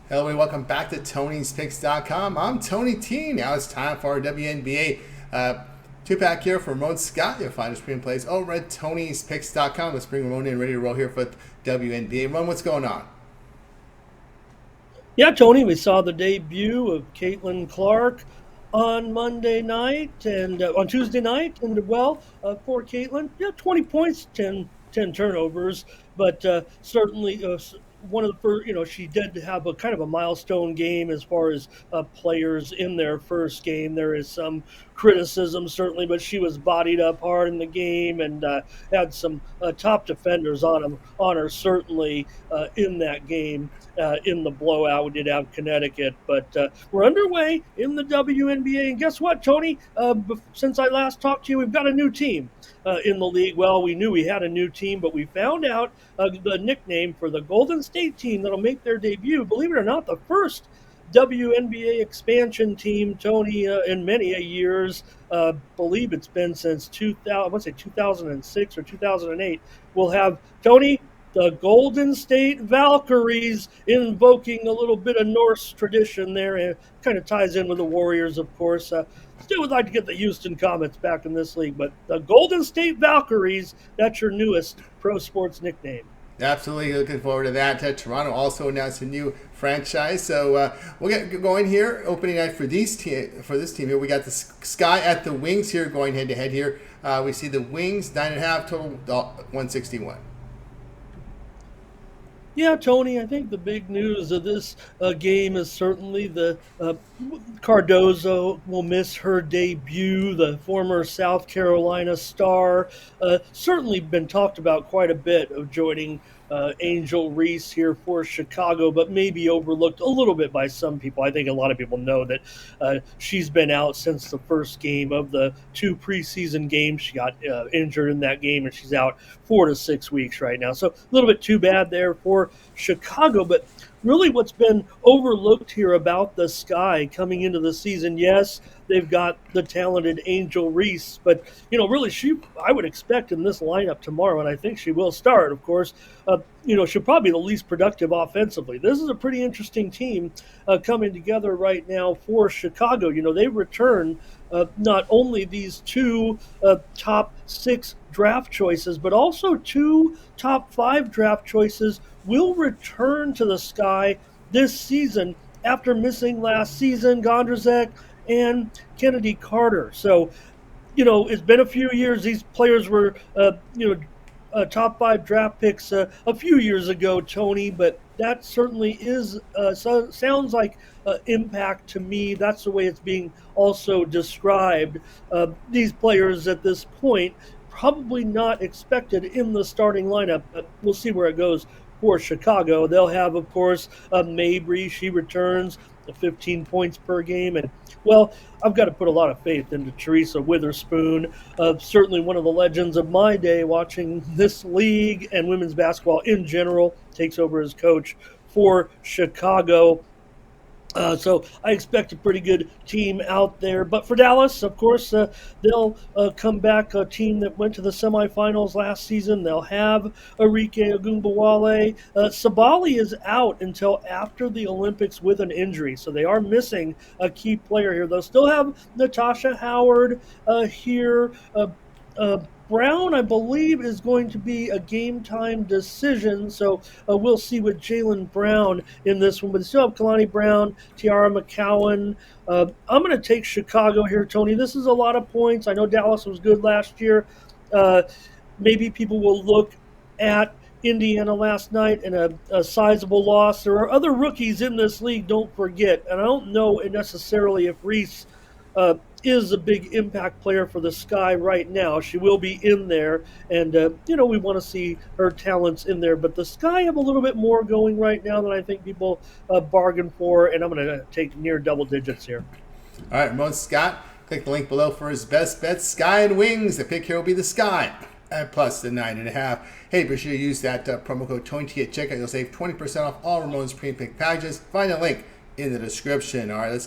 Hello and welcome back to Tony'sPicks.com. I'm Tony T. Now it's time for our WNBA two-pack here for Ramon Scott. You'll find his screenplays over at Tony'sPicks.com. Let's bring Ramon in ready to roll here for WNBA. Ramon, what's going on? Yeah, Tony, we saw the debut of Caitlin Clark on Monday night and on Tuesday night. And for Caitlin, 20 points, ten turnovers, but certainly one of the first, she did have a kind of a milestone game as far as players in their first game. There is some criticism, certainly, but she was bodied up hard in the game and had some top defenders on her, certainly in that game. In the blowout, we did have Connecticut, but we're underway in the WNBA. And guess what, Tony? Since I last talked to you, we've got a new team in the league. Well, we knew we had a new team, but we found out the nickname for the Golden State team that'll make their debut. Believe it or not, the first WNBA expansion team, Tony, in many years. Believe it's been since 2006 or 2008. We'll have, Tony, the Golden State Valkyries, invoking a little bit of Norse tradition there, and kind of ties in with the Warriors, of course. Still would like to get the Houston Comets back in this league, but the Golden State Valkyries, that's your newest pro sports nickname. Absolutely looking forward to that. Toronto also announced a new franchise, so we'll get going here. Opening night for this team here. We got the Sky at the Wings here, going head to head here. We see the Wings 9.5 total 161. Yeah, Tony, I think the big news of this game is certainly the Cardozo will miss her debut. The former South Carolina star, certainly been talked about quite a bit of joining Angel Reese here for Chicago, but maybe overlooked a little bit by some people. I think a lot of people know that she's been out since the first game of the two preseason games. She got injured in that game, and she's out 4 to 6 weeks right now. So a little bit too bad there for Chicago, but really what's been overlooked here about the Sky coming into the season, yes, they've got the talented Angel Reese, but really I would expect in this lineup tomorrow, and I think she will start, of course, she'll probably be the least productive offensively. This is a pretty interesting team coming together right now for Chicago. They return not only these two top 6 draft choices, but also 2 top 5 draft choices will return to the Sky this season after missing last season, Gondrzak and Kennedy Carter. So, it's been a few years. These players were, top 5 draft picks a few years ago, Tony, but that certainly is sounds like impact to me. That's the way it's being also described. These players at this point probably not expected in the starting lineup, but we'll see where it goes for Chicago. They'll have, of course, Mabry. She returns 15 points per game. And, well, I've got to put a lot of faith into Teresa Witherspoon, certainly one of the legends of my day watching this league and women's basketball in general, takes over as coach for Chicago. So I expect a pretty good team out there. But for Dallas, of course, they'll come back, a team that went to the semifinals last season. They'll have Arike Ogunbowale. Sabali is out until after the Olympics with an injury, so they are missing a key player here. They'll still have Natasha Howard here. Brown, I believe, is going to be a game-time decision, so we'll see with Jaylen Brown in this one. But still have Kalani Brown, Tiara McCowan. I'm going to take Chicago here, Tony. This is a lot of points. I know Dallas was good last year. Maybe people will look at Indiana last night and a sizable loss. There are other rookies in this league, don't forget, and I don't know necessarily if Reese is a big impact player for the Sky right now. She will be in there, and we want to see her talents in there. But the Sky have a little bit more going right now than I think people bargain for, and I'm going to take near double digits here. All right, Ramon Scott, click the link below for his best bets. Sky and Wings. The pick here will be the Sky at plus the 9.5. Hey, be sure to use that promo code TONY at checkout. You'll save 20% off all Ramon's pre-pick packages. Find a link in the description. All right, let's get